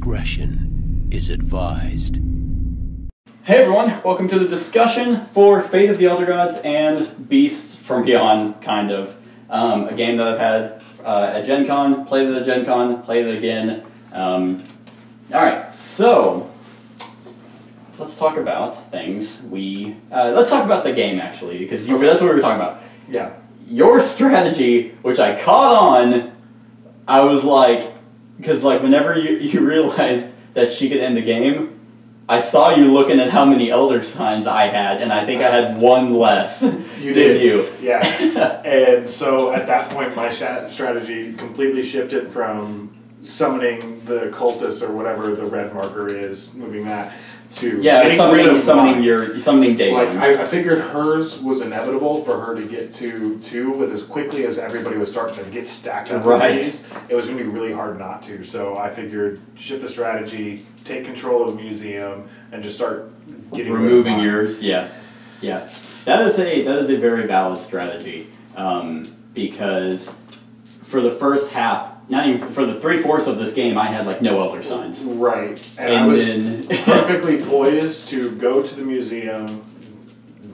discretion is advised. Hey everyone, welcome to the discussion for Fate of the Elder Gods and Beasts from Beyond, kind of. A game that I've had at Gen Con, played it at Gen Con, played it again. Alright, so let's talk about things let's talk about the game actually, because that's what we were talking about. Yeah. Your strategy, which I caught on, I was like, because like whenever you realized that she could end the game, I saw you looking at how many elder signs I had, and I think I had one less. You did. You? Yeah. And so at that point, my strategy completely shifted from summoning the cultists or whatever the red marker is, moving that to summoning Dagon. Like I figured hers was inevitable for her to get to 2 with as quickly as everybody was starting to get stacked up. Right. It was going to be really hard not to. So I figured shift the strategy, take control of the museum, and just start removing yours. Yeah. That is a very valid strategy because for the first half. Not even for the 3/4 of this game, I had like no elder signs. Right, and I was perfectly poised to go to the museum,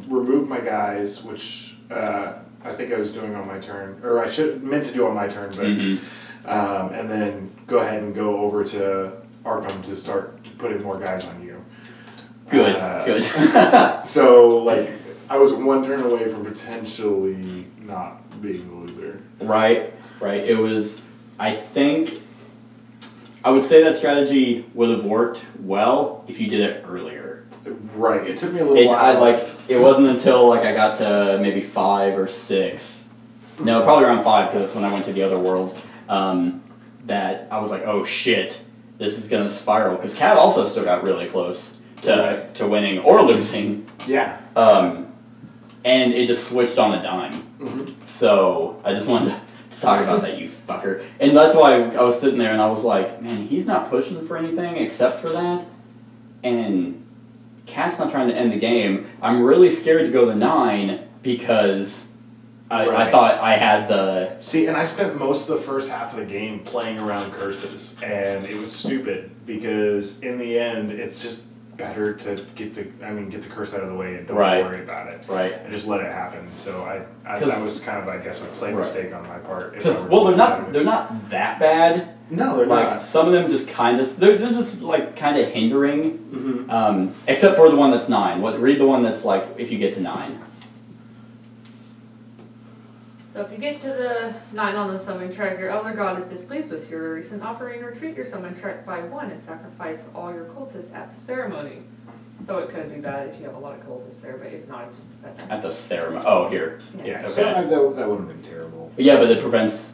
remove my guys, which I think I was doing on my turn, or I meant to do on my turn, but and then go ahead and go over to Arkham to start putting more guys on you. Good. So like I was one turn away from potentially not being the loser. Right. It was. I think I would say that strategy would have worked well if you did it earlier. Right. It took me a little while. It wasn't until I got to maybe 5 or 6. No, probably around 5 because that's when I went to the other world. That I was like, oh shit, this is gonna spiral. Because Cat also still got really close to winning or losing. Yeah. And it just switched on a dime. So I just wanted to talk about that, you fucker. And that's why I was sitting there and I was like, man, he's not pushing for anything except for that. And Cat's not trying to end the game. I'm really scared to go to 9 because I thought I had the... See, and I spent most of the first half of the game playing around curses, and it was stupid because in the end, it's just better to get the curse out of the way and don't worry about it. Right. And just let it happen. So that was kind of, I guess, a play mistake on my part. Because they're not that bad. No, they're not. Some of them just they're just like kind of hindering. Except for the one that's 9. Read the one that's like if you get to 9. So if you get to the 9 on the summon track, your elder god is displeased with your recent offering. Retreat your summon track by 1 and sacrifice all your cultists at the ceremony. So it could be bad if you have a lot of cultists there, but if not, it's just a second. At the ceremony. Oh, here. Yeah. Okay. So that wouldn't have been terrible. Yeah, but it prevents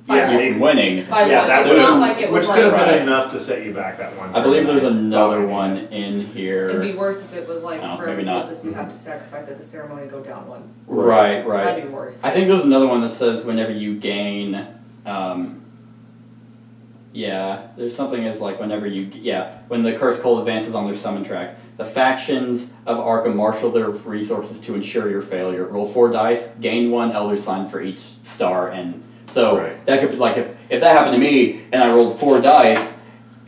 you from winning. By 1. It's not like it was which could have been enough to set you back that one. I believe there's another one in here. It'd be worse if it was like for every not. cultist you have to sacrifice at the ceremony, go down 1. Right. That'd be worse. I think there's another one that says whenever you gain, there's something that's like when the cursed cult advances on their summon track, the factions of Arkham marshal their resources to ensure your failure. Roll 4 dice, gain 1 elder sign for each star, and so that could be like if that happened to me and I rolled 4 dice,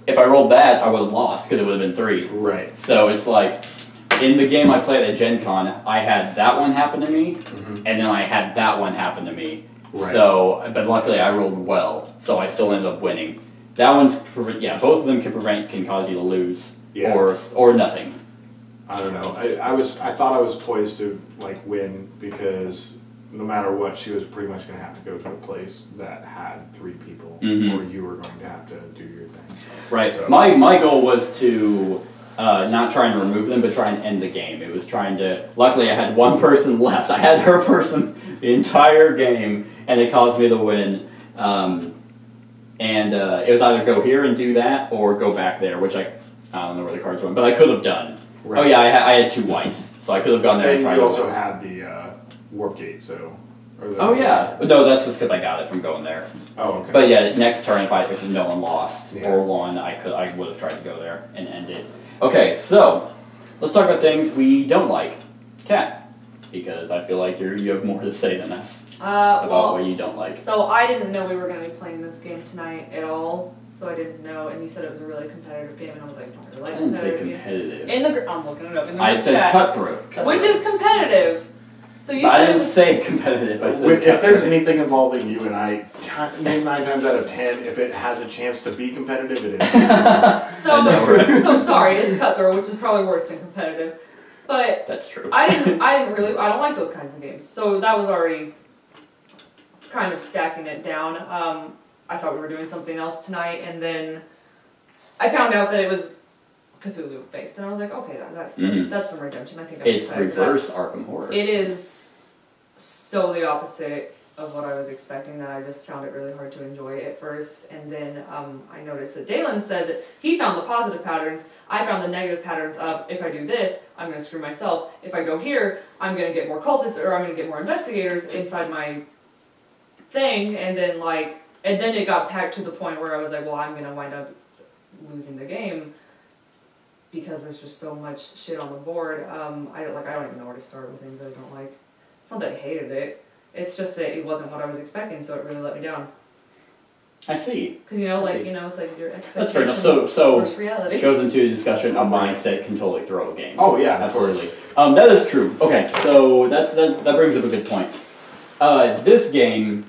if I rolled that I would have lost because it would have been 3. Right. So it's like in the game I played at Gen Con, I had that one happen to me, and then I had that one happen to me. Right. So, but luckily I rolled well, so I still ended up winning. That one's both of them can cause you to lose or nothing. I don't know. I thought I was poised to like win because no matter what, she was pretty much going to have to go to a place that had 3 people, or you were going to have to do your thing. Right. So, my goal was to not try and remove them, but try and end the game. It was trying to... Luckily, I had one person left. I had her person the entire game, and it caused me to win. It was either go here and do that, or go back there, which I don't know where the cards went, but I could have done. Right. Oh yeah, I had 2 whites, so I could have gone there and tried to... And you also had the warp gate, so... Oh yeah, no, that's just because I got it from going there. Oh, okay. But yeah, next turn, if no one lost or won, I would have tried to go there and end it. Okay, so let's talk about things we don't like. Kat, because I feel like you have more to say than us about what you don't like. So I didn't know we were going to be playing this game tonight at all. so I didn't know. And you said it was a really competitive game, and I was like, no, I really like I didn't say competitive. competitive. I'm looking it up. In the I said chat, cutthroat. which is competitive. So you but said I didn't say competitive. I said if there's anything involving you and I, 9 times out of 10, if it has a chance to be competitive, it is. So sorry, it's cutthroat, which is probably worse than competitive. But that's true. I don't like those kinds of games. So that was already kind of stacking it down. I thought we were doing something else tonight, and then I found out that it was Cthulhu based, and I was like, okay, that's some redemption. I think it's reverse Arkham Horror. It is so the opposite of what I was expecting, that I just found it really hard to enjoy at first. And then I noticed that Dalen said that he found the positive patterns. I found the negative patterns of, if I do this, I'm going to screw myself. If I go here, I'm going to get more cultists, or I'm going to get more investigators inside my thing. And then it got packed to the point where I was like, well, I'm going to wind up losing the game, because there's just so much shit on the board. I don't even know where to start with things that I don't like. It's not that I hated it. It's just that it wasn't what I was expecting, so it really let me down. I see. Because it's like your expectations. That's fair enough. So versus reality. It goes into a discussion. A mindset can totally throw a game. Oh yeah, absolutely. That is true. Okay, so that brings up a good point. This game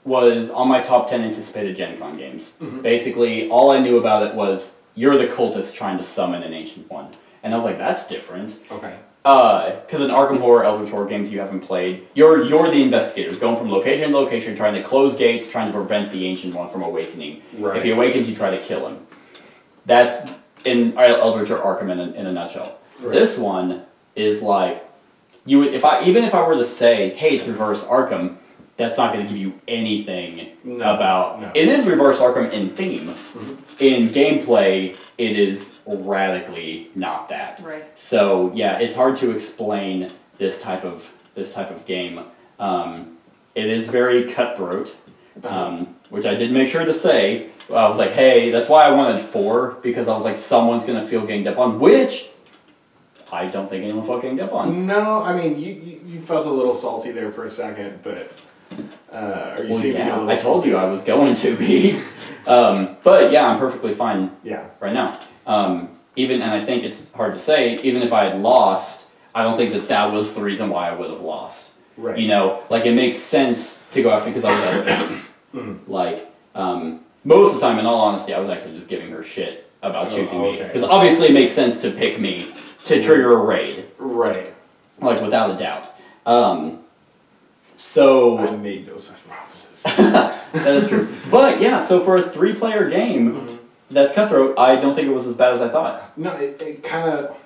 was on my top 10 anticipated Gen Con games. Mm-hmm. Basically, all I knew about it was, you're the cultist trying to summon an Ancient One. And I was like, that's different. Okay. Because in Arkham Horror, Eldritch Horror games you haven't played, you're the investigators, going from location to location, trying to close gates, trying to prevent the Ancient One from awakening. Right. If he awakens, you try to kill him. That's in Eldritch or Arkham in a nutshell. Right. This one is like, even if I were to say, hey, it's reverse Arkham, that's not going to give you anything about... No. It is reverse Arkham in theme. Mm-hmm. In gameplay, it is radically not that. Right. So yeah, it's hard to explain this type of game. It is very cutthroat, which I did make sure to say. I was like, hey, that's why I wanted 4, because I was like, someone's going to feel ganged up on, which I don't think anyone felt ganged up on. No, I mean, you felt a little salty there for a second, but... I told you I was going to be. But yeah, I'm perfectly fine right now. And I think it's hard to say, even if I had lost, I don't think that was the reason why I would have lost. Right. It makes sense to go after, because I was out of bounds. Most of the time, in all honesty, I was actually just giving her shit about choosing me. Because obviously it makes sense to pick me to trigger a raid. Right. Without a doubt. So I made no such promises. That is true. But yeah, so for a 3-player game that's cutthroat, I don't think it was as bad as I thought. No, it kind of...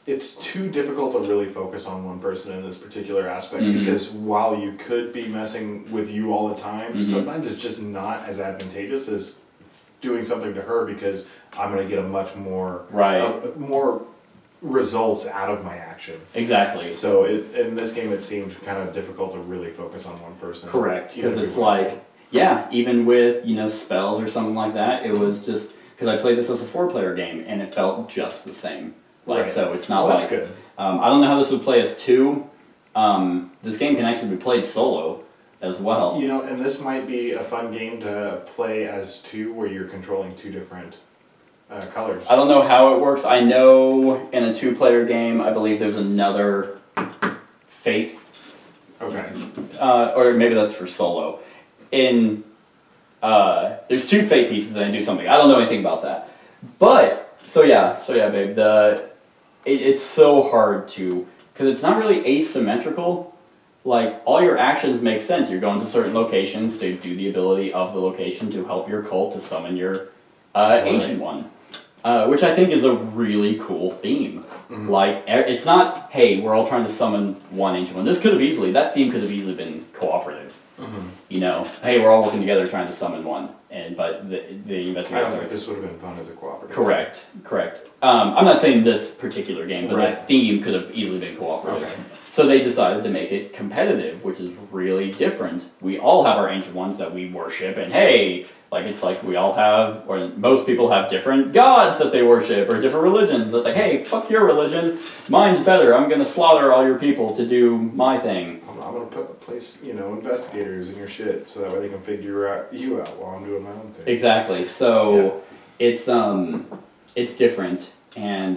It's too difficult to really focus on one person in this particular aspect, because while you could be messing with you all the time, sometimes it's just not as advantageous as doing something to her, because I'm going to get a much more... more results out of my action. Exactly. So in this game, it seemed kind of difficult to really focus on one person. Correct, because it's even with spells or something like that, it was just because I played this as a 4-player game and it felt just the same. So it's not that's good. I don't know how this would play as 2. This game can actually be played solo as well. And this might be a fun game to play as 2, where you're controlling 2 different colors. I don't know how it works. I know in a 2-player game, I believe there's another fate. Okay. Or maybe that's for solo. There's 2 fate pieces that do something. I don't know anything about that. But, so yeah, babe, it's so hard to, because it's not really asymmetrical. All your actions make sense. You're going to certain locations to do the ability of the location to help your cult to summon your Ancient One. Which I think is a really cool theme. It's not, hey, we're all trying to summon one Ancient One. That theme could have easily been cooperative. Hey, we're all working together trying to summon one. But the investigator... I don't think this would have been fun as a cooperative. Correct. I'm not saying this particular game, but that theme could have easily been cooperative. Okay. So they decided to make it competitive, which is really different. We all have our Ancient Ones that we worship, and hey... it's like we all have, or most people have different gods that they worship, or different religions. It's like, hey, fuck your religion. Mine's better. I'm going to slaughter all your people to do my thing. I'm going to place, investigators in your shit so that way they can figure you out while I'm doing my own thing. Exactly. So it's different. And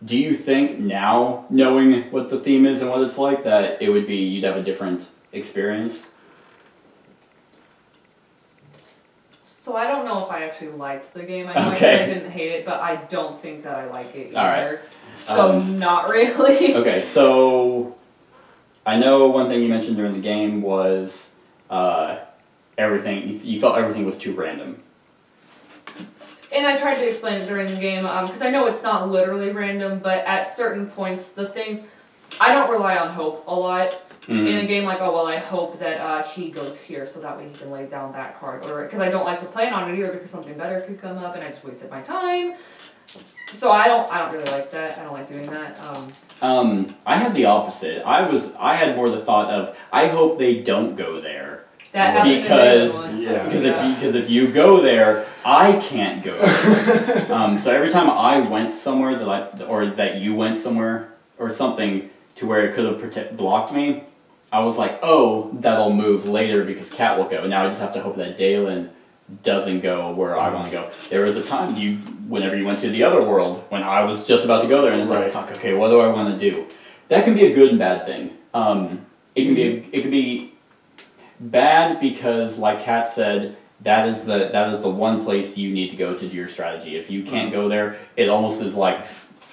do you think now, knowing what the theme is and what it's like, that you'd have a different experience? So I don't know if I actually liked the game. I know I said I didn't hate it, but I don't think that I like it either. All right. So not really. Okay, so I know one thing you mentioned during the game was everything. You felt everything was too random. And I tried to explain it during the game because I know it's not literally random, but at certain points, the things I don't rely on hope a lot. In a game like, I hope that he goes here so that way he can lay down that card. Because I don't like to plan on it either because something better could come up and I just wasted my time. So I don't really like that. I don't like doing that. I had the opposite. I had more the thought of, I hope they don't go there. That happened because if you go there, I can't go there. So every time I went somewhere that you went somewhere or something to where it could have blocked me, I was like, oh, that'll move later because Kat will go. Now I just have to hope that Dalen doesn't go where I want to go. There was a time whenever you went to the other world, when I was just about to go there, and it's like, fuck, okay, what do I want to do? That can be a good and bad thing. It can be bad because, like Kat said, that is the one place you need to go to do your strategy. If you can't go there, it almost is like,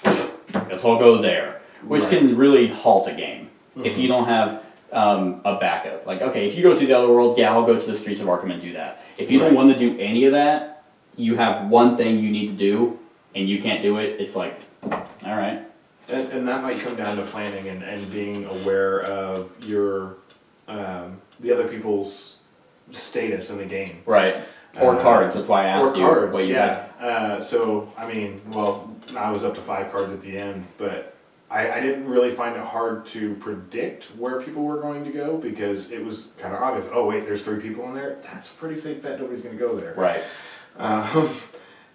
guess I'll go there, which can really halt a game if you don't have a backup. Like, okay, if you go to the other world, I'll go to the Streets of Arkham and do that. If you don't want to do any of that, you have one thing you need to do, and you can't do it, it's like, all right. And that might come down to planning and being aware of your the other people's status in the game. Right. Or cards, that's why I asked you cards, what you had. So, I was up to 5 cards at the end, but I didn't really find it hard to predict where people were going to go because it was kind of obvious. Oh, wait, there's 3 people in there? That's a pretty safe bet. Nobody's going to go there. Right.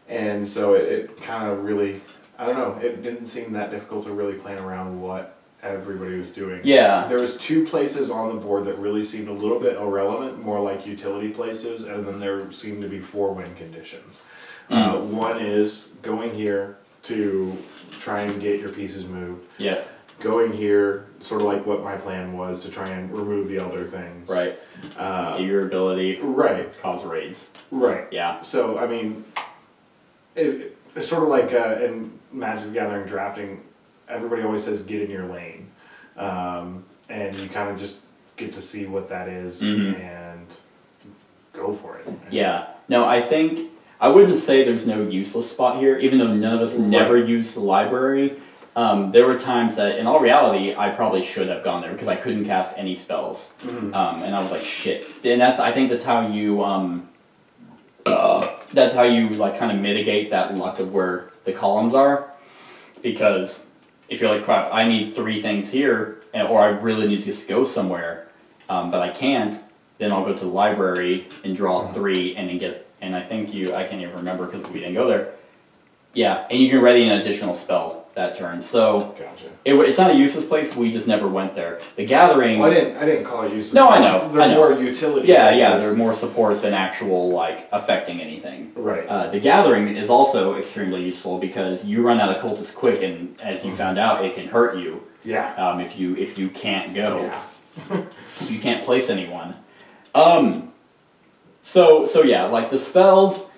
And so it kind of really, I don't know, it didn't seem that difficult to really plan around what everybody was doing. Yeah. There was 2 places on the board that really seemed a little bit irrelevant, more like utility places, and then there seemed to be 4 win conditions. One is going here to try and get your pieces moved. Yeah. Going here, sort of like what my plan was, to try and remove the elder things. Right. Do your ability. Right. Cause raids. Right. Yeah. So, it's sort of like in Magic the Gathering drafting, everybody always says get in your lane. And you kind of just get to see what that is and go for it. Yeah. No, I wouldn't say there's no useless spot here, even though none of us never used the library. There were times that, in all reality, I probably should have gone there because I couldn't cast any spells. And I was like, shit. And I think that's how you, like, kind of mitigate that luck of where the columns are. Because if you're like, crap, I need 3 things here, or I really need to just go somewhere, but I can't, then I'll go to the library and draw 3 and then get, and I can't even remember because we didn't go there. Yeah, and you can ready an additional spell that turn. So gotcha. It's not a useless place. We just never went there. The Gathering. Well, I didn't call it useless. No, I know. There's more utility. Yeah, there's more support than actual like affecting anything. Right. The Gathering is also extremely useful because you run out of cultists quick, and as you found out, it can hurt you. Yeah. If you can't go. Yeah. If you can't place anyone. So yeah, like the spells,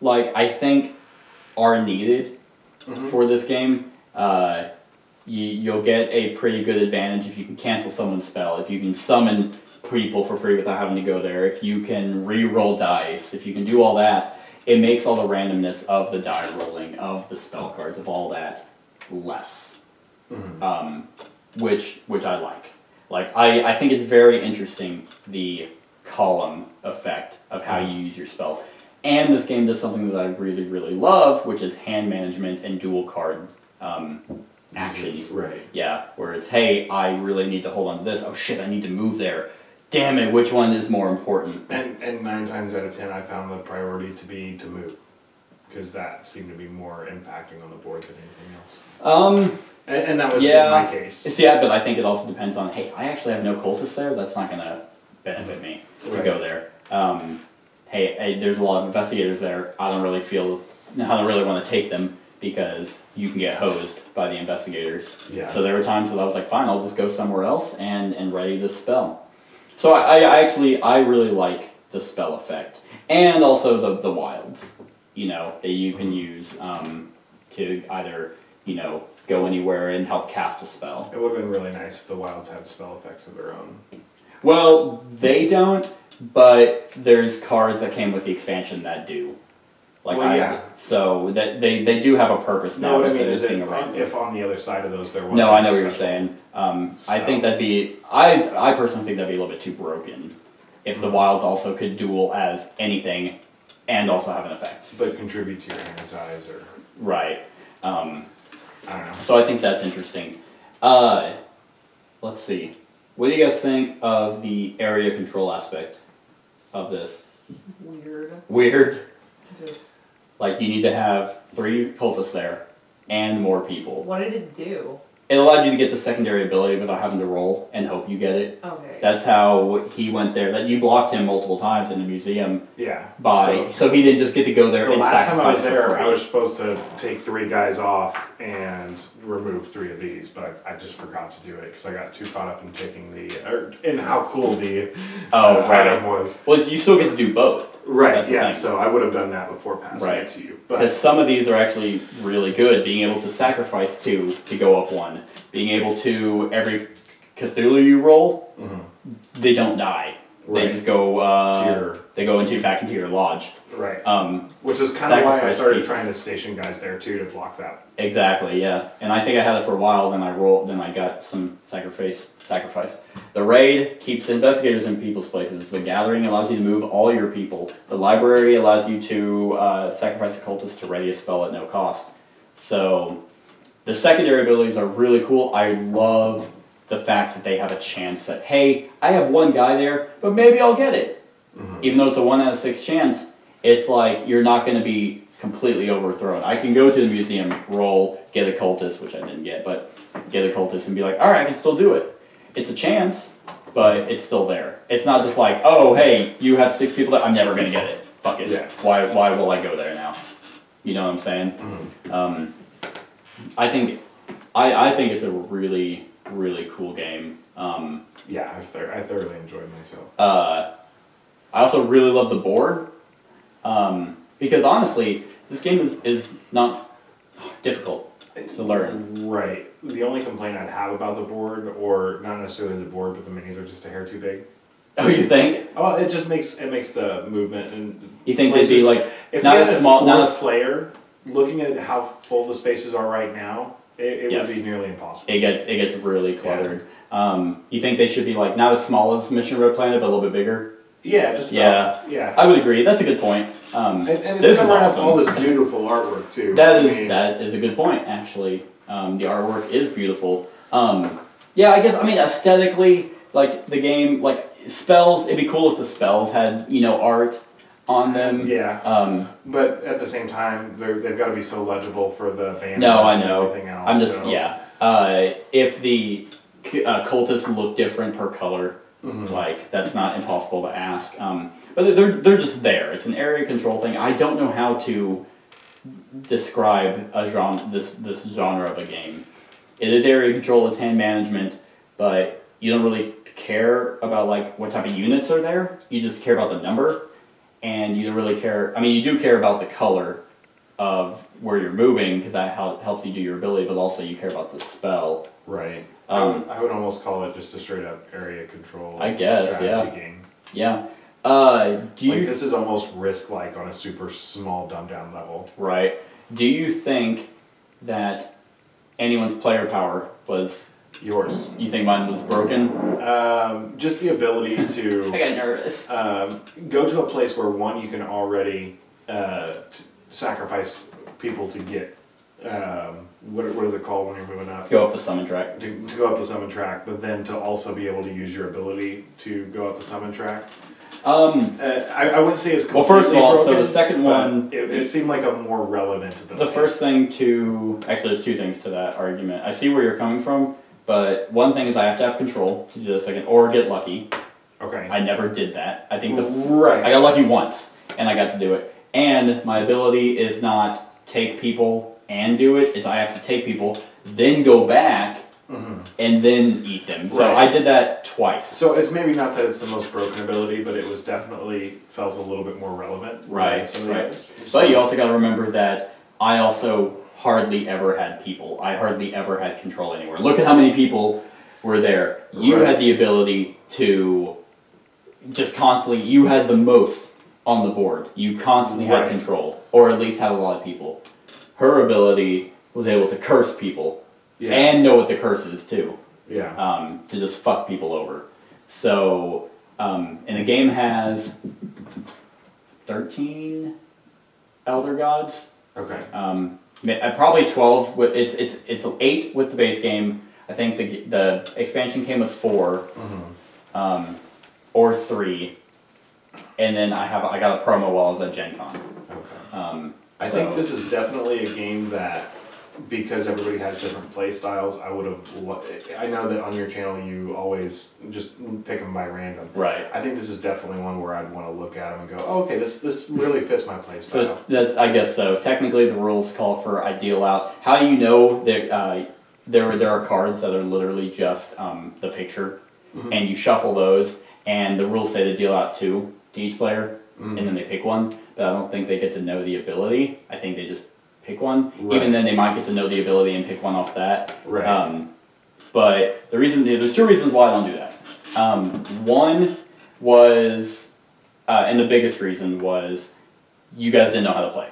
like I think are needed for this game. You'll get a pretty good advantage if you can cancel someone's spell, if you can summon people for free without having to go there, if you can re-roll dice, if you can do all that, it makes all the randomness of the die rolling, of the spell cards, of all that less. Which I like. Like, I think it's very interesting, the column effect of how you use your spell. And this game does something that I really, really love, which is hand management and dual card actions. Right. Yeah, where it's, hey, I really need to hold on to this. Oh shit, I need to move there. Damn it, which one is more important? And 9 times out of 10, I found the priority to be to move. because that seemed to be more impacting on the board than anything else. And that was my case. See, yeah, but I think it also depends on, hey, I actually have no cultists there. That's not going to benefit me to go there. Hey, there's a lot of investigators there. I don't really want to take them because you can get hosed by the investigators. Yeah. So there were times that I was like, fine, I'll just go somewhere else and ready this spell. So I really like the spell effect. And also the wilds, that you can use to either, go anywhere and help cast a spell. It would have been really nice if the wilds had spell effects of their own. Well, they don't, but there's cards that came with the expansion that do. So that they do have a purpose now. No, what I mean is if on the other side of those there was. No, I know what you're saying. I think I personally think that'd be a little bit too broken. If the wilds also could duel as anything, and also have an effect. But contribute to your hand size or. Right. I don't know. So I think that's interesting. Let's see. What do you guys think of the area control aspect of this? Weird? Just... Like, you need to have 3 cultists there, and more people. What did it do? It allowed you to get the secondary ability without having to roll and hope you get it. Okay. That's how he went there. That you blocked him multiple times in the museum. Yeah. So he didn't just get to go there and sacrifice. The last time I was there, I was supposed to take 3 guys off and remove 3 of these, but I just forgot to do it because I got too caught up in taking in how cool the item was. Well, you still get to do both. Right. That's yeah. So I would have done that before passing it to you. Because some of these are actually really good. Being able to sacrifice 2 to go up 1. Being able to every Cthulhu you roll, they don't die. Right. They just go. Back into your lodge. Right. Which is kind of why I started trying to station guys there too to block that. Exactly. Yeah. And I think I had it for a while. Then I got some sacrifice. The raid keeps investigators in people's places. The gathering allows you to move all your people. The library allows you to sacrifice a cultist to ready a spell at no cost. So the secondary abilities are really cool. I love the fact that they have a chance that, hey, I have 1 guy there, but maybe I'll get it. Even though it's a 1 out of 6 chance, it's like you're not going to be completely overthrown. I can go to the museum, roll, get a cultist, which I didn't get, but get a cultist and be like, all right, I can still do it. It's a chance, but it's still there. It's not just like, oh, hey, you have 6 people that I'm never going to get it. Fuck it. Yeah. Why will I go there now? You know what I'm saying? I think it's a really, really cool game. Yeah, I thoroughly enjoyed myself. I also really love the board. Because honestly, this game is not difficult to learn. Right. The only complaint I'd have about the board, or not necessarily the board, but the minis are just a hair too big. Oh, you think? Oh, it just makes the movement and. You think they'd be like if not a small, not a player? Looking at how full the spaces are right now, it would be nearly impossible. It gets really cluttered. Yeah. You think they should be like not as small as Mission Red Planet, but a little bit bigger? Yeah, just about, yeah. I would agree. That's a good point. And it's covering up all this beautiful artwork too. That is a good point, actually. The artwork is beautiful. Yeah, I mean aesthetically, like the game, like spells. It'd be cool if the spells had art on them. Yeah. But at the same time, they've got to be so legible for the band. No, I know. And everything else. I'm just if the cultists look different per color. Like, that's not impossible to ask. But they're just there. It's an area control thing. I don't know how to describe a genre, this genre of a game. It is area control, it's hand management, but you don't really care about like what type of units are there. You just care about the number, and you don't really care. I mean, you do care about the color of where you're moving because that helps you do your ability, but also you care about the spell. Right. I would almost call it just a straight up area control. I guess, strategy game. Yeah. This is almost Risk-like on a super small, dumbed down level. Right. Do you think that anyone's player power was yours? You think mine was broken? Just the ability to. I got nervous. Go to a place where you can already sacrifice people to get. What is it called when you're moving up? Go up the summon track. To go up the summon track, but then to also be able to use your ability to go up the summon track. I wouldn't say it's completely well. First of all, broken, so the second one, it seemed like a more relevant ability. The first thing to actually, there's two things to that argument. I see where you're coming from, but one thing is I have to have control to do the second, or get lucky. Okay. I never did that. I think right. I got lucky once, and I got to do it. And my ability is not take people and do it. It's I have to take people, then go back. And then eat them. So I did that twice. So it's maybe not that it's the most broken ability, but it was definitely felt a little bit more relevant. Right. But you also got to remember that I also hardly ever had people. I hardly ever had control anywhere. Look at how many people were there. You had the ability to just constantly. You had the most on the board. You constantly had control, or at least had a lot of people. Her ability was able to curse people. Yeah. And know what the curse is too. Yeah. To just fuck people over. So, and the game has 13 Elder Gods. Okay. Probably 12. It's 8 with the base game. I think the expansion came with 4, or 3, and then I got a promo while I was at Gen Con. Okay. I think this is definitely a game that. Because everybody has different play styles, I would have. I know that on your channel you always just pick them by random. Right. I think this is definitely one where I'd want to look at them and go, oh, okay, this really fits my play style. So I guess so. Technically, the rules call for I deal out. How do you know that there are cards that are literally just the picture, and you shuffle those, and the rules say to deal out 2 to each player, and then they pick one. But I don't think they get to know the ability. I think they just pick one. Right. Even then, they might get to know the ability and pick one off that. Right. But there's 2 reasons why I don't do that. One was, and the biggest reason was, you guys didn't know how to play.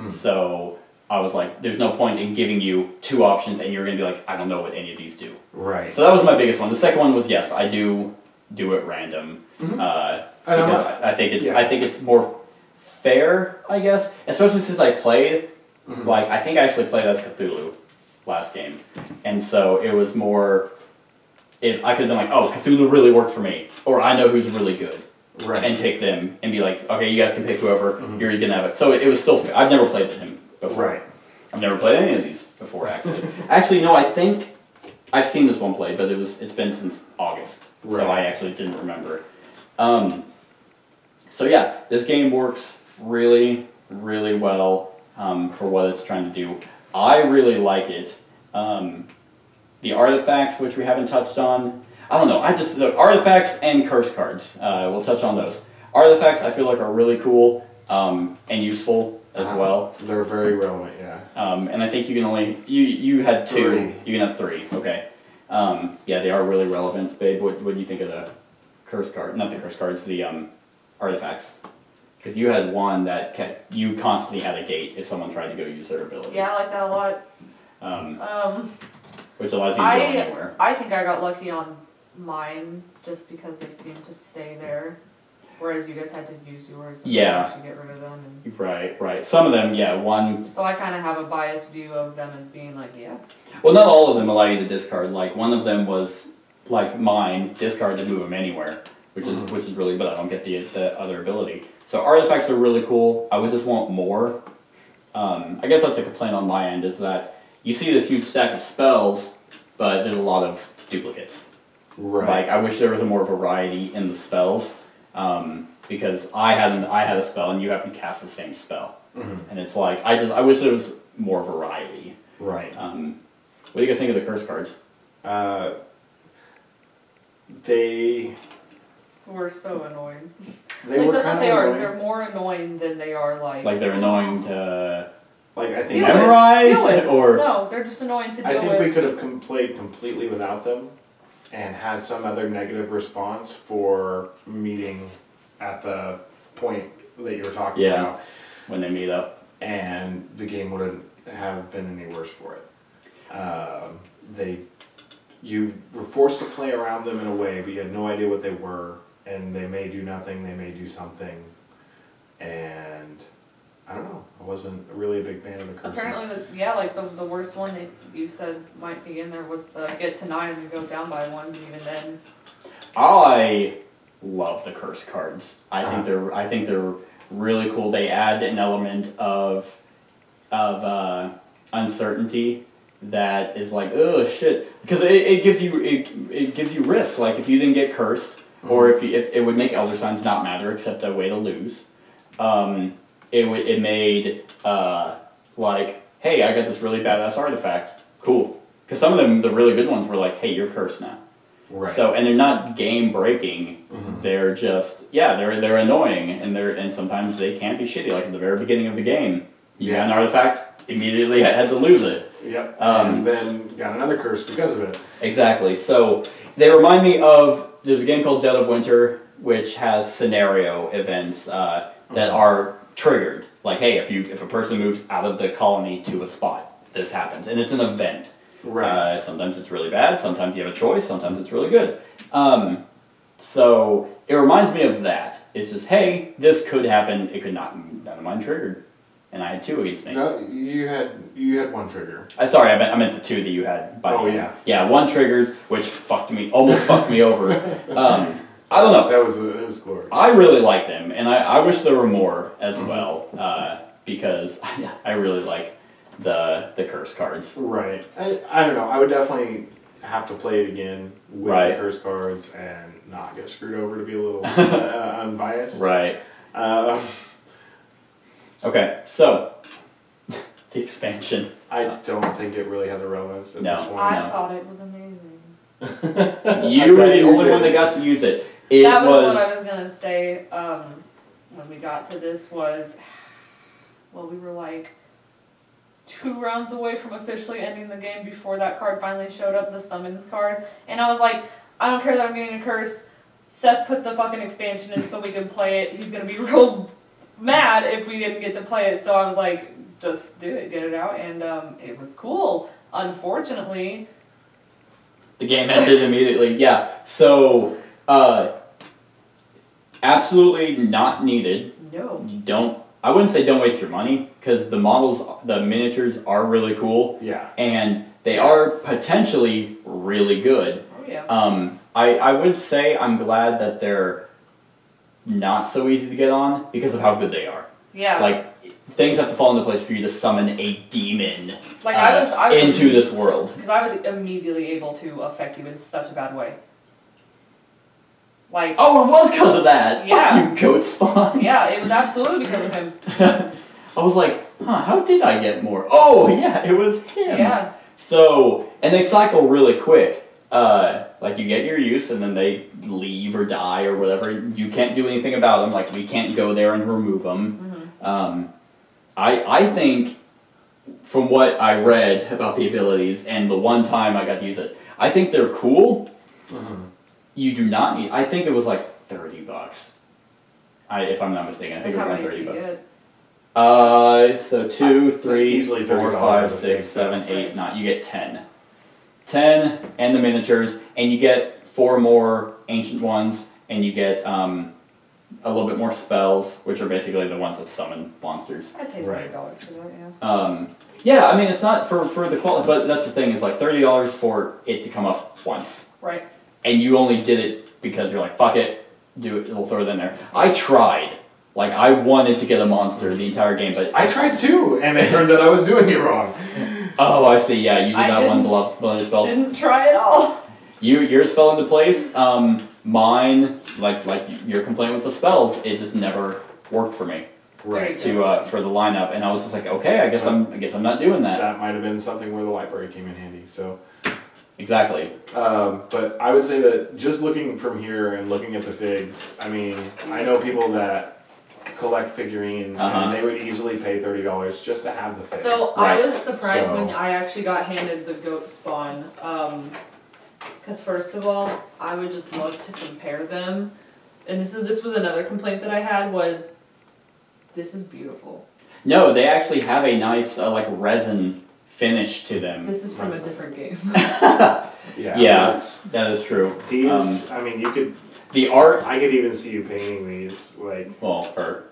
So I was like, there's no point in giving you 2 options and you're going to be like, I don't know what any of these do. Right. So that was my biggest one. The second one was, yes, I do it random. Because I think it's more fair, I guess, especially since I played. Like, I think I actually played as Cthulhu last game. And so it was more, I could have been like, oh, Cthulhu really worked for me. Or I know who's really good. Right. And pick them and be like, okay, you guys can pick whoever, you're going to have it. So it was still fair. I've never played him before. Right. I've never played any of these before, actually. Actually, no, I think I've seen this one played, but it's been since August. Right. So I actually didn't remember. So yeah, this game works really, really well. For what it's trying to do. I really like it. The artifacts, which we haven't touched on, I don't know, the artifacts and curse cards, we'll touch on those. Artifacts I feel like are really cool and useful as well. They're very relevant, yeah. And I think you can only, you had 2, you can have 3, okay. Yeah, they are really relevant. Babe, what do you think of the curse card, not the curse cards, the artifacts? Because you had one that you constantly had a gate if someone tried to go use their ability. Yeah, I like that a lot. Which allows you to go anywhere. I think I got lucky on mine just because they seemed to stay there. Whereas you guys had to use yours and actually get rid of them. And right. Some of them, one... So I kind of have a biased view of them as being like, Well, not all of them allow you to discard. Like, one of them was, like mine, discard to move them anywhere. Which is really, but I don't get the other ability. So artifacts are really cool. I would just want more. I guess that's a complaint on my end, is that you see this huge stack of spells, but there's a lot of duplicates. Right. Like, I wish there was a more variety in the spells, because I had a spell and you have to cast the same spell, and it's like I wish there was more variety. Right. What do you guys think of the curse cards? They were so annoying. That's what they are. Is they're more annoying than they are like they're annoying to I think memorize or no, they're just annoying to deal with. I think we could have played completely without them, and had some other negative response for meeting at the point that you were talking about. When they meet up, and the game wouldn't have been any worse for it. You were forced to play around them in a way, but you had no idea what they were, and they may do nothing, they may do something, and I don't know, I wasn't really a big fan of the curses. Apparently, the worst one that you said might be in there was the get to 9 and go down by 1, even then. I love the curse cards. I think they're really cool. They add an element of uncertainty that is like, oh shit, because it gives you risk. Like if you didn't get cursed, or if it would make Elder Signs not matter except a way to lose. It made like, hey, I got this really badass artifact. Cool. Because some of them, the really good ones, were like, hey, you're cursed now. Right. So, and they're not game breaking. They're just they're annoying, and sometimes they can be shitty. Like at the very beginning of the game, you got an artifact, immediately had to lose it. Yep. And then got another curse because of it. Exactly. So they remind me of, there's a game called Dead of Winter, which has scenario events that are triggered. Like, hey, if a person moves out of the colony to a spot, this happens, and it's an event. Right. Sometimes it's really bad, sometimes you have a choice, sometimes it's really good. So it reminds me of that. It's just, hey, this could happen, it could not. None of mine triggered. And I had 2 against me. No, you had 1 trigger. Sorry, I meant the 2 that you had. Yeah, 1 triggered, which almost fucked me over. I don't know. It was glorious. I really like them, and I wish there were more as well, because I really like the curse cards. Right. I don't know. I would definitely have to play it again with the curse cards and not get screwed over, to be a little unbiased. Right. Okay, so the expansion. I don't think it really has a relevance at this point. I thought it was amazing. You were the only one that got to use it. That was what I was gonna say. When we got to this was, well, we were like 2 rounds away from officially ending the game before that card finally showed up, the summons card, and I was like, I don't care that I'm getting a curse. Seth put the fucking expansion in so we can play it. He's gonna be real mad if we didn't get to play it, so I was like, just do it, get it out, and it was cool. Unfortunately, the game ended immediately. Yeah, so absolutely not needed. No. I wouldn't say don't waste your money, because the miniatures are really cool. Yeah. And they are potentially really good. Oh yeah. I would say I'm glad that they're not so easy to get on because of how good they are. Yeah. Like, things have to fall into place for you to summon a demon I was into this world. Because I was immediately able to affect you in such a bad way. Like, oh, it was because of that! Yeah. Fuck you, goat spawn! Yeah, it was absolutely because of him. I was like, how did I get more? Oh, yeah, it was him! Yeah. So, and they cycle really quick. Like, you get your use, and then they leave or die or whatever. You can't do anything about them. Like, we can't go there and remove them. I think, from what I read about the abilities, and the one time I got to use it, I think they're cool. You do not need, I think it was like $30. If I'm not mistaken, I think it was around $30. So 2, 3, 4, 5, 6, 7, 8, 9. You get 10. 10 and the miniatures, and you get 4 more ancient ones, and you get a little bit more spells, which are basically the ones that summon monsters. I'd pay $30 for that, yeah. Yeah, I mean, it's not for the quality, but that's the thing, is like $30 for it to come up once. Right. And you only did it because you're like, fuck it, do it, we'll throw it in there. I tried. Like, I wanted to get a monster the entire game, but... I tried too, and it turns out I was doing it wrong. Oh, I see, yeah, you did that one bloody spell. Didn't try at all. Yours fell into place. Mine, like your complaint with the spells, it just never worked for me. Right. For the lineup, and I was just like, okay, I guess I'm not doing that. That might have been something where the library came in handy, so... Exactly. But I would say that just looking from here and looking at the figs, I mean, I know people that collect figurines and they would easily pay $30 just to have the figs. So I was surprised when I actually got handed the goat spawn. Because first of all, I would just love to compare them. And this was another complaint that I had was, this is beautiful. No, they actually have a nice like resin finish to them. This is from a different game. Yeah, that is true. These, I mean, you could... The art... I could even see you painting these, like... Well, her.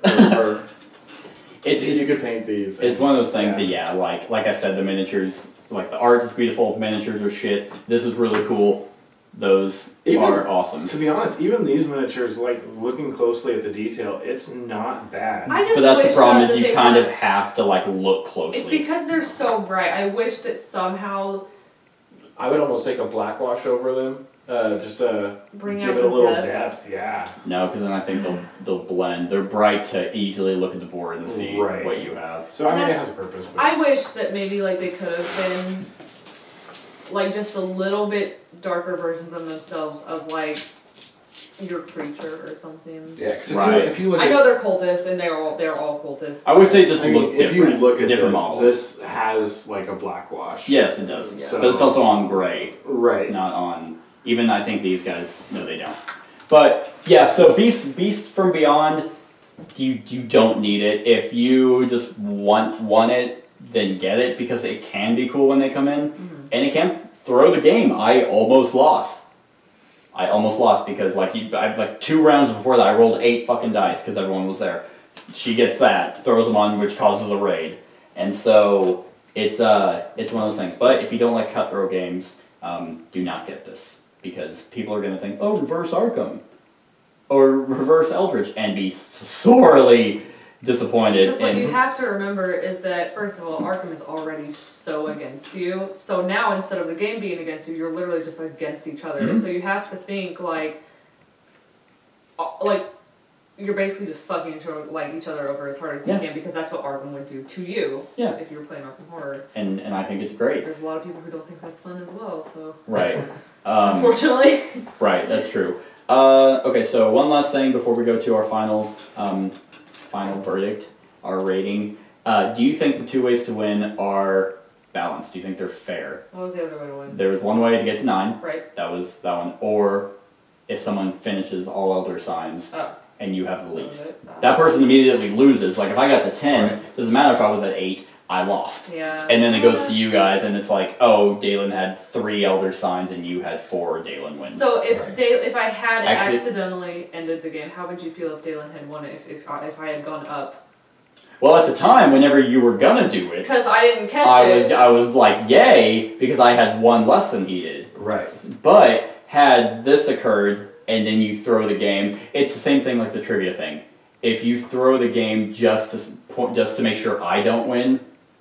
You could paint these. It's one of those things that, yeah, like I said, the miniatures, like the art is beautiful, miniatures are shit, this is really cool. Those are awesome. To be honest, even these miniatures, like looking closely at the detail, it's not bad. But that's the problem is you kind of have to like look closely. It's because they're so bright. I wish that somehow. I would almost take a black wash over them, just to give it a little depth. Yeah. No, because then I think they'll blend. They're bright to easily look at the board and see what you have. So I mean, it has a purpose. But I wish that maybe like they could have been like just a little bit darker versions of themselves of like your creature or something. Yeah, because if you look I know they're cultists and they're all cultists. I would say just look different. If you look at different models. this has like a black wash. Yes, it does. Yeah. But it's also on gray. Right. Not on. Even I think these guys. No, they don't. But yeah, so Beast from Beyond. You don't need it. If you just want it, then get it because it can be cool when they come in, and it can throw the game. I almost lost because like 2 rounds before that I rolled 8 fucking dice because everyone was there. She gets that, throws them on, which causes a raid, and so it's one of those things. But if you don't like cutthroat games, do not get this because people are gonna think, oh, reverse Arkham or reverse Eldritch, and be sorely disappointed. Because what you have to remember is that, first of all, Arkham is already so against you. So now, instead of the game being against you, you're literally just against each other. So you have to think like you're basically just fucking each other over as hard as you can, because that's what Arkham would do to you if you were playing Arkham Horror. And I think it's great. There's a lot of people who don't think that's fun as well. So right. Unfortunately. Right. That's true. Okay. So one last thing before we go to our final verdict, our rating. Do you think the 2 ways to win are balanced? Do you think they're fair? What was the other way to win? There was one way to get to 9. Right. That was that one. Or if someone finishes all Elder Signs and you have the least. That person immediately loses. Like if I got to 10, doesn't matter if I was at 8, I lost. Yeah. And then it goes to you guys and it's like, oh, Dalen had 3 Elder Signs and you had 4, Dalen wins. So if I had accidentally ended the game, how would you feel if Dalen had won it, if I had gone up? Well, at the time, whenever you were gonna do it, because I didn't catch it, I was like, yay, because I had 1 less than he did. Right. But had this occurred and then you throw the game, it's the same thing like the trivia thing. If you throw the game just to make sure I don't win,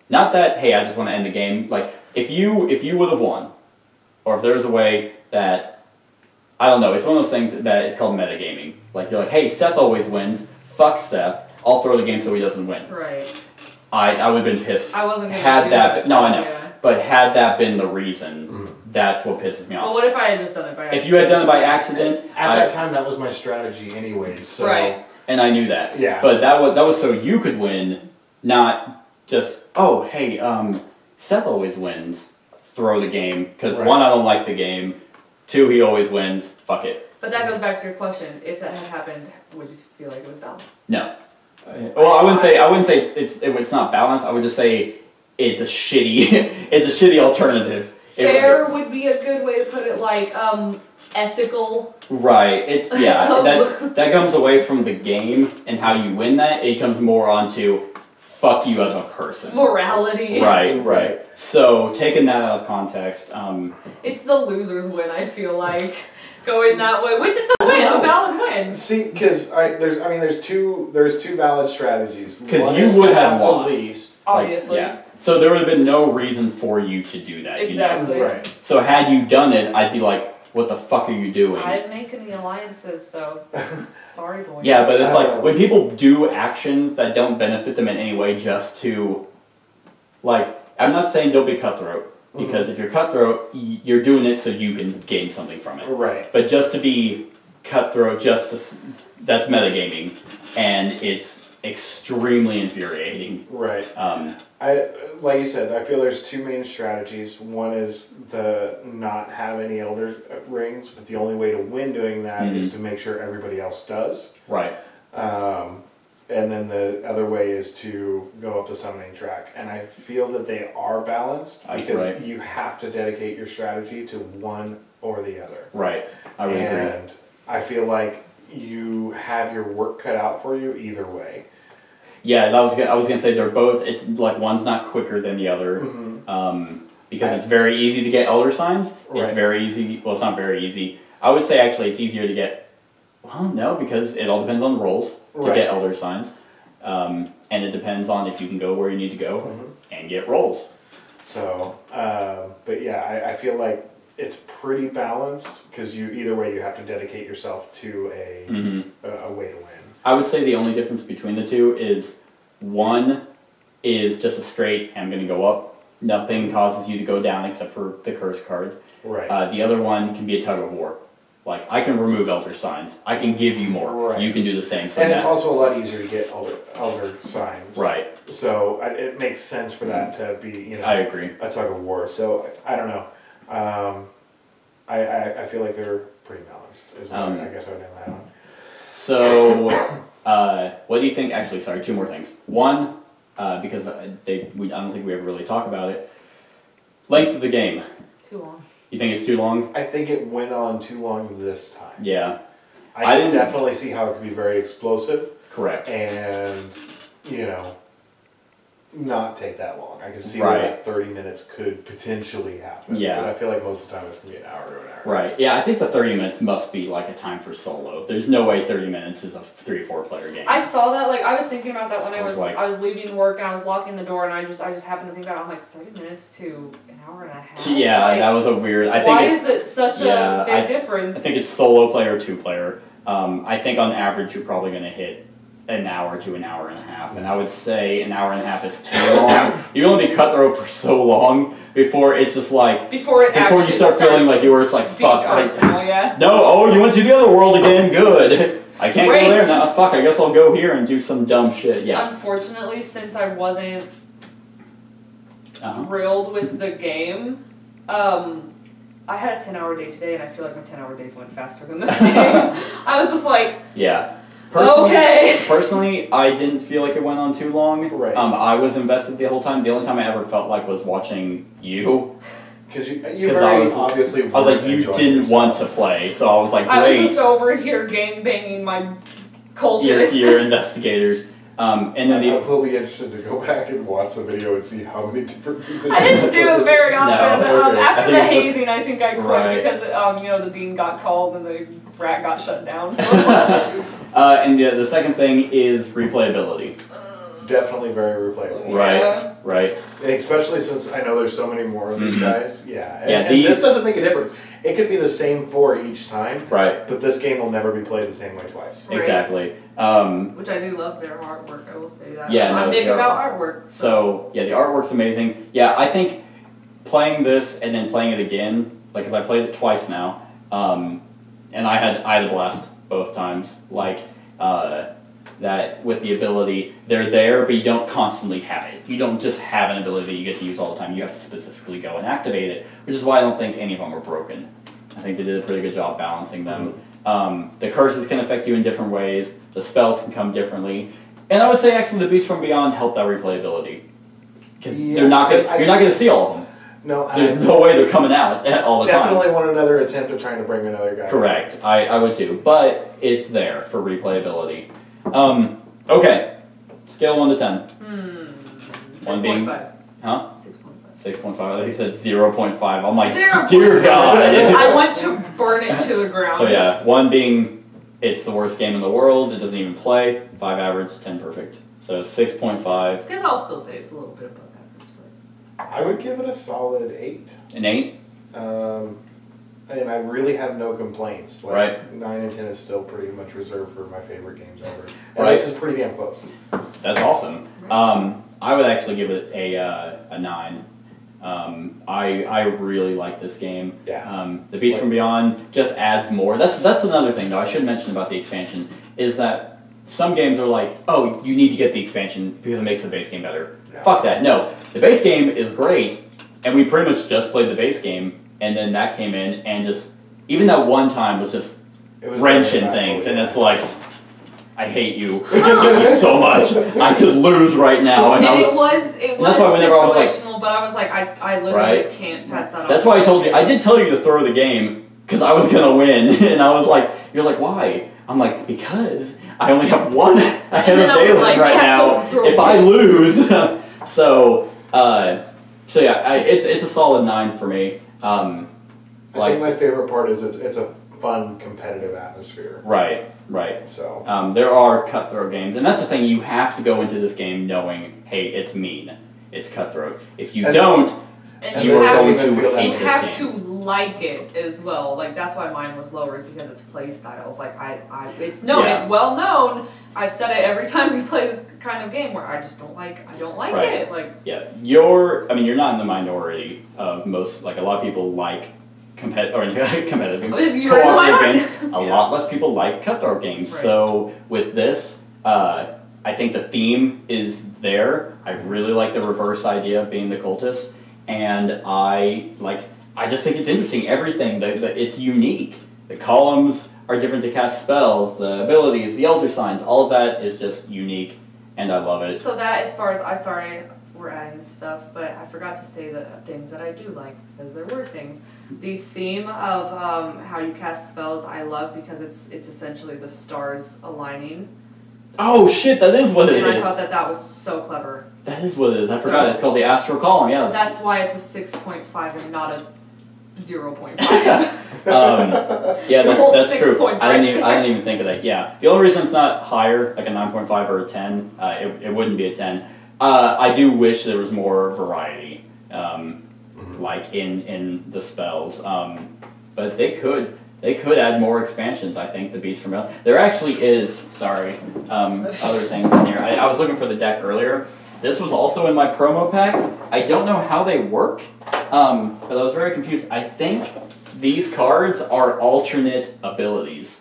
not that hey I just want to end the game. Like if you would have won, or if there was a way that I don't know, it's one of those things that it's called metagaming. Like you're like, hey, Seth always wins. Fuck Seth. I'll throw the game so he doesn't win. Right. I would have been pissed. I wasn't going to do that. No, I know. Yeah. But had that been the reason, that's what pisses me off. Well, what if I had just done it by accident? If you had done it by accident, at that time that was my strategy anyways. So. Right. And I knew that. Yeah. But that was so you could win, not just oh hey Seth always wins. Throw the game because 1 I don't like the game, 2 he always wins. Fuck it. But that goes back to your question. If that had happened, would you feel like it was balanced? No. Well, I wouldn't say it's not balanced. I would just say it's a shitty alternative. Fair would be a good way to put it. Like ethical. Right. It's that comes away from the game and how you win that. It comes more onto fuck you as a person. Morality. Right. So taking that out of context, it's the loser's win. I feel like. Going that way, which is a win, a valid win. See, because there's two valid strategies. Because you would have lost, least, obviously. So there would have been no reason for you to do that. Exactly. You know? Right. So had you done it, I'd be like, "What the fuck are you doing?" I didn't make any alliances, so sorry, boys. Yeah, but it's like when people do actions that don't benefit them in any way, just to, like, I'm not saying don't be cutthroat. Because if you're cutthroat, you're doing it so you can gain something from it. Right. But just to be cutthroat, that's metagaming, and it's extremely infuriating. Right. Like you said, I feel there's 2 main strategies. One is the not have any Elder Rings, but the only way to win doing that is to make sure everybody else does. Right. And then the other way is to go up the summoning track. And I feel that they are balanced because you have to dedicate your strategy to one or the other. Right. I would agree. And I feel like you have your work cut out for you either way. Yeah, I was gonna say they're both. It's like one's not quicker than the other. because it's very easy to get elder signs. Right. It's very easy. Well, it's not very easy. I would say actually it's easier to get. Well, no, because it all depends on rolls to get elder signs, and it depends on if you can go where you need to go and get rolls. So, but yeah, I feel like it's pretty balanced because either way you have to dedicate yourself to a way to win. I would say the only difference between the two is one is just a straight, I'm going to go up. Nothing causes you to go down except for the curse card. Right. The other one can be a tug of war. Like, I can remove elder signs. I can give you more. Right. You can do the same. So and it's also a lot easier to get elder signs. Right. So it makes sense for that to be, I agree. a tug of war. So I don't know. I feel like they're pretty balanced. Is what I guess I would name that on. So, what do you think? Actually, sorry, two more things. One, because I don't think we ever really talk about it. Length of the game. Too long. You think it's too long? I think it went on too long this time. Yeah. I can definitely see how it could be very explosive. Correct. And, not take that long. I can see where that 30 minutes could potentially happen. Yeah. But I feel like most of the time it's going to be an hour to an hour. Right. Yeah, I think the 30 minutes must be like a time for solo. There's no way 30 minutes is a 3 or 4 player game. I saw that, I was thinking about that when I was like, leaving work and I was locking the door and I just happened to think about it. I'm like, 30 minutes to an hour and a half? Yeah, that was a weird... Why is it such a big difference? I think it's solo player, 2 player. I think on average you're probably going to hit an hour to an hour and a half, and I would say an hour and a half is too long. You only be cutthroat for so long before it's just like before you start feeling like it's like fuck. No, you went to the other world again. Good. I can't go there now. Fuck. I guess I'll go here and do some dumb shit. Yeah. Unfortunately, since I wasn't thrilled with the game, I had a 10-hour day today, and I feel like my 10-hour days went faster than this game. I was just like, yeah. Personally, I didn't feel like it went on too long. Right. I was invested the whole time. The only time I ever felt like was watching you. Because obviously. I was like, you didn't want to play, so I was like, great. I was just over here gang banging my cultists. Your investigators. And then I will be interested to go back and watch the video and see how many different positions. I didn't do it very often. No, after the hazing, I think I quit because the dean got called and the frat got shut down. So. And the second thing is replayability. Definitely very replayable. Yeah. Right. And especially since I know there's so many more of these guys. Yeah. And this doesn't make a difference. It could be the same 4 each time. Right. But this game will never be played the same way twice. Right. Exactly. Which I do love their artwork, I will say that. Yeah, I'm big about artwork. So, yeah, the artwork's amazing. Yeah, I think playing this and then playing it again, like, because I played it twice now, and I had a blast both times. Like, that with the ability, they're there, but you don't constantly have it. You don't just have an ability that you get to use all the time. You have to specifically go and activate it, which is why I don't think any of them are broken. I think they did a pretty good job balancing them. The curses can affect you in different ways. The spells can come differently. And I would say actually the Beasts from Beyond help that replayability. Because you're not going to see all of them. No, there's no way they're coming out all the time. Definitely want another attempt at trying to bring another guy. Correct. I would too. But it's there for replayability. Okay. Scale 1 to 10. 1 being... 6.5. Huh? 6.5. 6.5. I think he said 0.5. I'm like, 0. dear God. I want to burn it to the ground. So yeah, 1 being it's the worst game in the world. It doesn't even play. 5 average, 10 perfect. So 6.5. Because I'll still say it's a little bit above average. I would give it a solid 8. An 8? And I really have no complaints. Like, right. 9 and 10 is still pretty much reserved for my favorite games ever. And this is pretty damn close. That's awesome. I would actually give it a 9. I really like this game. Yeah. The Beast from Beyond just adds more. That's another thing though I should mention about the expansion is that some games are like, oh, you need to get the expansion because it makes the base game better. Yeah. Fuck that. No, the base game is great, and we pretty much just played the base game, and then that came in and just even that one time was just wrenching things, and it's like. I hate you. I hate you so much. I could lose right now. And it was that's why whenever I was like, but I was like, I literally can't pass that off. That's why I told you. I did tell you to throw the game because I was gonna win, and I was like, you're like, why? I'm like, because I only have 1 ahead of Dalen right now. If I lose, so So yeah, it's a solid 9 for me. I think my favorite part is it's a fun competitive atmosphere. Right. So there are cutthroat games, and that's the thing. You have to go into this game knowing, hey, it's mean, it's cutthroat. If you don't, you are going to hate this game. You have to like it as well. Like that's why mine was lower, is because it's play styles. Like it's known, it's well known. I've said it every time we play this kind of game where I just don't like it. Like you're not in the minority of most. Like a lot of people like competitive cooperative games. A lot less people like cutthroat games. Right. So with this, I think the theme is there. I really like the reverse idea of being the cultist, and I just think it's interesting. Everything it's unique. The columns are different to cast spells. The abilities, the elder signs, all of that is just unique, and I love it. So that, as far as we're adding stuff, but I forgot to say the things that I do like, because there were things. The theme of how you cast spells I love, because it's essentially the stars aligning. Oh shit, that is what it is. And I thought that was so clever. That is what it is. I forgot. It's called the astral column. Yeah. That's why it's a 6.5 and not a 0.5. Yeah, that's true. I didn't even think of that. Yeah, the only reason it's not higher, like a 9.5 or a 10, it wouldn't be a 10. I do wish there was more variety, like in the spells. But they could add more expansions. I think the Beast from Hell. There actually is. Sorry, other things in here. I was looking for the deck earlier. This was also in my promo pack. I don't know how they work, but I was very confused. I think these cards are alternate abilities.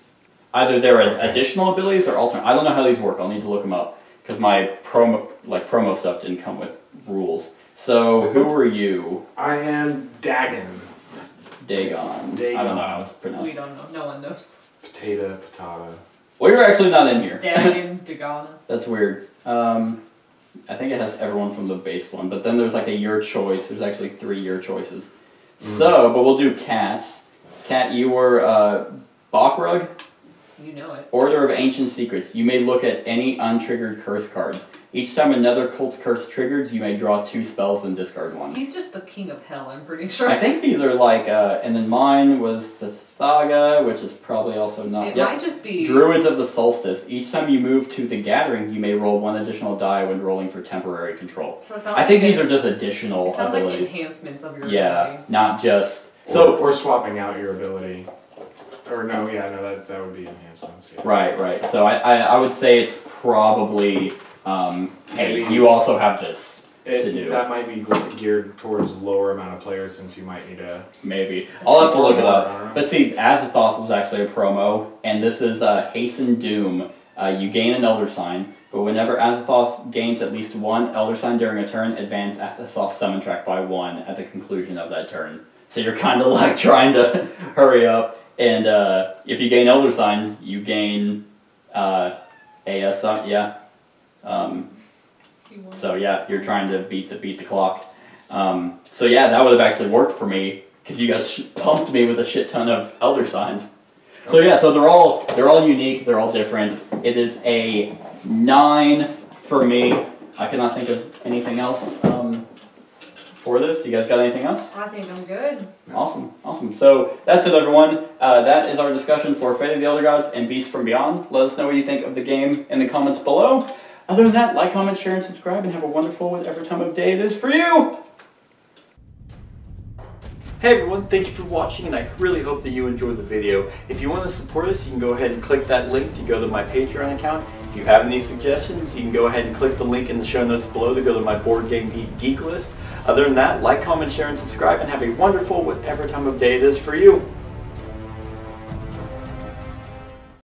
Either they're additional abilities or alternate. I don't know how these work. I'll need to look them up because my promo stuff didn't come with rules. So who are you? I am Dagon. Dagon. I don't know how it's pronounced. We don't know. No one knows. Patata. Well, you're actually not in here. Dagon, Dagana. That's weird. I think it has everyone from the base one, but then there's like a your choice. There's actually 3 your choices. So, but we'll do cats. Cat, you were Backrug. You know it. Order of Ancient Secrets. You may look at any untriggered curse cards. Each time another cult's curse triggers, you may draw 2 spells and discard 1. He's just the king of hell, I'm pretty sure. I think these are like, and then mine was Tathaga, which is probably also not... It might just be... Druids of the Solstice. Each time you move to the Gathering, you may roll 1 additional die when rolling for temporary control. So it sounds I think these are just additional abilities. It sounds like enhancements of your ability. Yeah, not just... Or swapping out your ability. Or no, that would be enhancements. Yeah. Right. So I would say it's probably... hey, you also have this to do. That might be geared towards lower amount of players, since you might need a... Maybe. I'll have to look it up. But see, Azathoth was actually a promo, and this is Hasten Doom. You gain an Elder Sign, but whenever Azathoth gains at least 1 Elder Sign during a turn, advance Azathoth's summon track by 1 at the conclusion of that turn. So you're kind of like trying to hurry up, and if you gain Elder Signs, you gain AS, yeah. So yeah, you're trying to beat the clock. So yeah, that would have actually worked for me because you guys pumped me with a shit ton of Elder Signs. So yeah, so they're all unique, they're all different. It is a 9 for me. I cannot think of anything else for this. You guys got anything else? I think I'm good. Awesome. So that's it, everyone. That is our discussion for Fate of the Elder Gods and Beasts from Beyond. Let us know what you think of the game in the comments below. Other than that, like, comment, share, and subscribe, and have a wonderful whatever time of day it is for you! Hey everyone, thank you for watching, and I really hope that you enjoyed the video. If you want to support us, you can go ahead and click that link to go to my Patreon account. If you have any suggestions, you can go ahead and click the link in the show notes below to go to my Board Game Geek list. Other than that, like, comment, share, and subscribe, and have a wonderful whatever time of day it is for you.